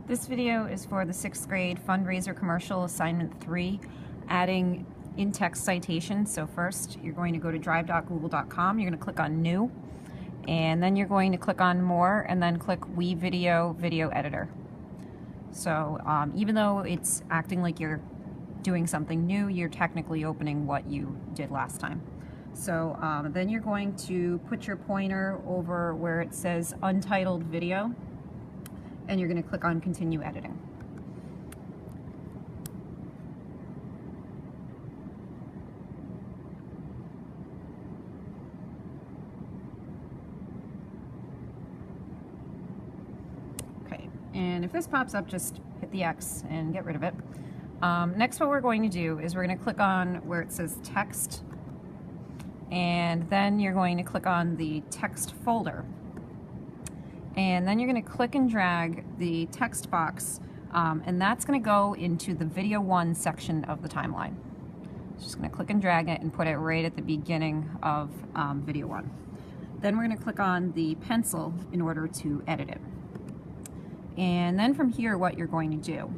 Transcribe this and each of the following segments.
This video is for the 6th grade fundraiser commercial assignment 3, adding in-text citation. So first you're going to go to drive.google.com, you're going to click on new, and then you're going to click on more and then click video editor. So even though it's acting like you're doing something new, you're technically opening what you did last time. So then you're going to put your pointer over where it says Untitled Video, and you're going to click on Continue Editing. Okay, and if this pops up, just hit the X and get rid of it. Next, what we're going to do is we're going to click on where it says Text, and then you're going to click on the text folder. And then you're going to click and drag the text box, and that's going to go into the Video 1 section of the timeline. Just going to click and drag it and put it right at the beginning of Video 1. Then we're going to click on the pencil in order to edit it. And then from here, what you're going to do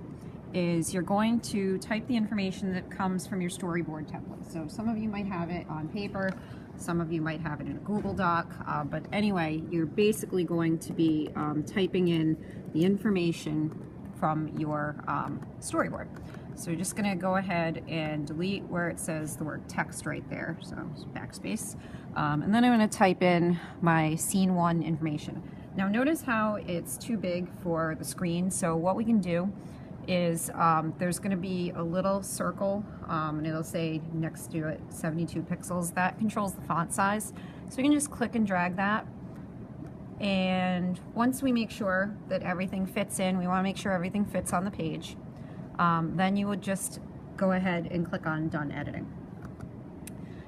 is you're going to type the information that comes from your storyboard template. So some of you might have it on paper, some of you might have it in a Google Doc, but anyway, you're basically going to be typing in the information from your storyboard. So you're just going to go ahead and delete where it says the word text right there, so backspace. And then I'm going to type in my Scene 1 information. Now notice how it's too big for the screen, so what we can do is there's going to be a little circle and it'll say next to it 72 pixels. That controls the font size. So we can just click and drag that. And once we make sure that everything fits in, we want to make sure everything fits on the page, then you would just go ahead and click on Done Editing.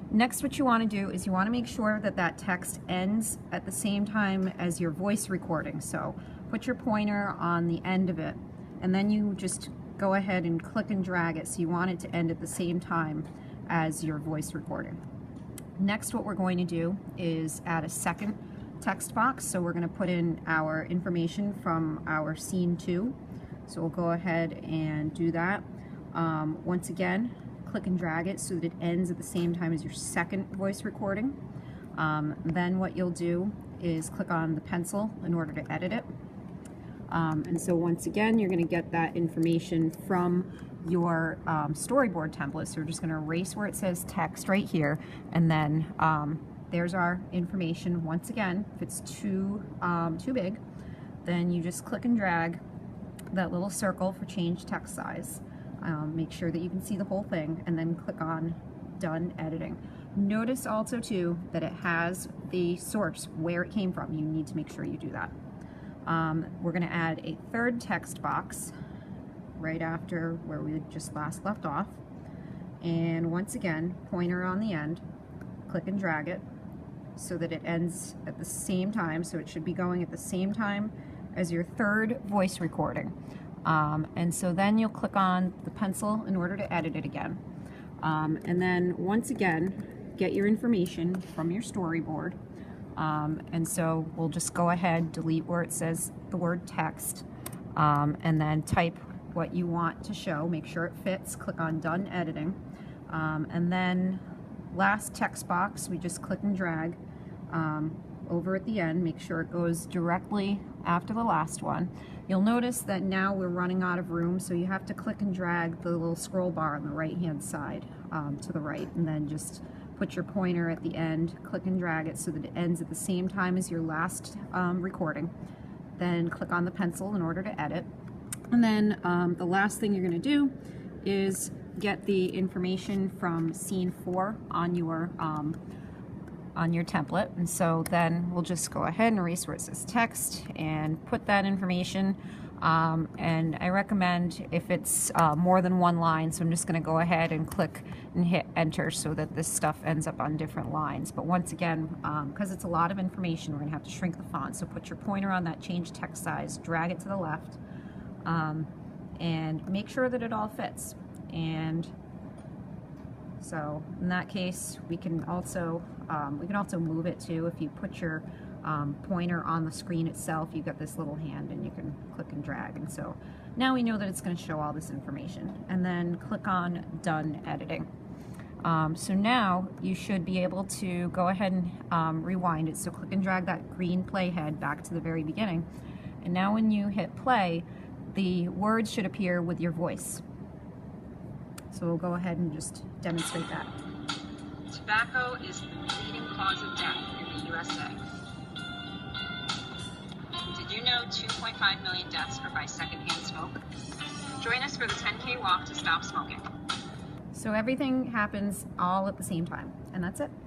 Next, what you want to do is you want to make sure that that text ends at the same time as your voice recording. So put your pointer on the end of it, and then you just go ahead and click and drag it, so you want it to end at the same time as your voice recording. Next, what we're going to do is add a second text box. So we're going to put in our information from our Scene 2. So we'll go ahead and do that. Once again, click and drag it so that it ends at the same time as your second voice recording. Then what you'll do is click on the pencil in order to edit it. And so once again, you're going to get that information from your storyboard template. So we're just going to erase where it says text right here, and then there's our information. Once again, if it's too big, then you just click and drag that little circle for change text size. Make sure that you can see the whole thing, and then click on Done Editing. Notice also too that it has the source where it came from. You need to make sure you do that. We're going to add a third text box right after where we just last left off, and once again, pointer on the end, click and drag it so that it ends at the same time. So it should be going at the same time as your third voice recording. And so then you'll click on the pencil in order to edit it again. And then once again, get your information from your storyboard. And so we'll just go ahead, delete where it says the word text, and then type what you want to show. Make sure it fits. Click on Done Editing. And then last text box, we just click and drag over at the end. Make sure it goes directly after the last one. You'll notice that now we're running out of room, so you have to click and drag the little scroll bar on the right-hand side to the right, and then just put your pointer at the end, click and drag it so that it ends at the same time as your last recording. Then click on the pencil in order to edit. And then the last thing you're going to do is get the information from Scene 4 on your template. And so then we'll just go ahead and erase where it says text and put that information. And I recommend if it's more than one line, so I'm just going to go ahead and click and hit enter so that this stuff ends up on different lines. But once again, because it's a lot of information, we're going to have to shrink the font. So put your pointer on that change text size, drag it to the left, and make sure that it all fits. And so in that case, we can also move it too. If you put your pointer on the screen itself, you've got this little hand and you can click and drag. And so now we know that it's going to show all this information. And then click on Done Editing. So now you should be able to go ahead and rewind it. So click and drag that green playhead back to the very beginning. And now when you hit play, the words should appear with your voice. So we'll go ahead and just demonstrate that. Tobacco is the leading cause of death in the USA. Did you know 2.5 million deaths are by secondhand smoke? Join us for the 10K walk to stop smoking. So everything happens all at the same time, and that's it.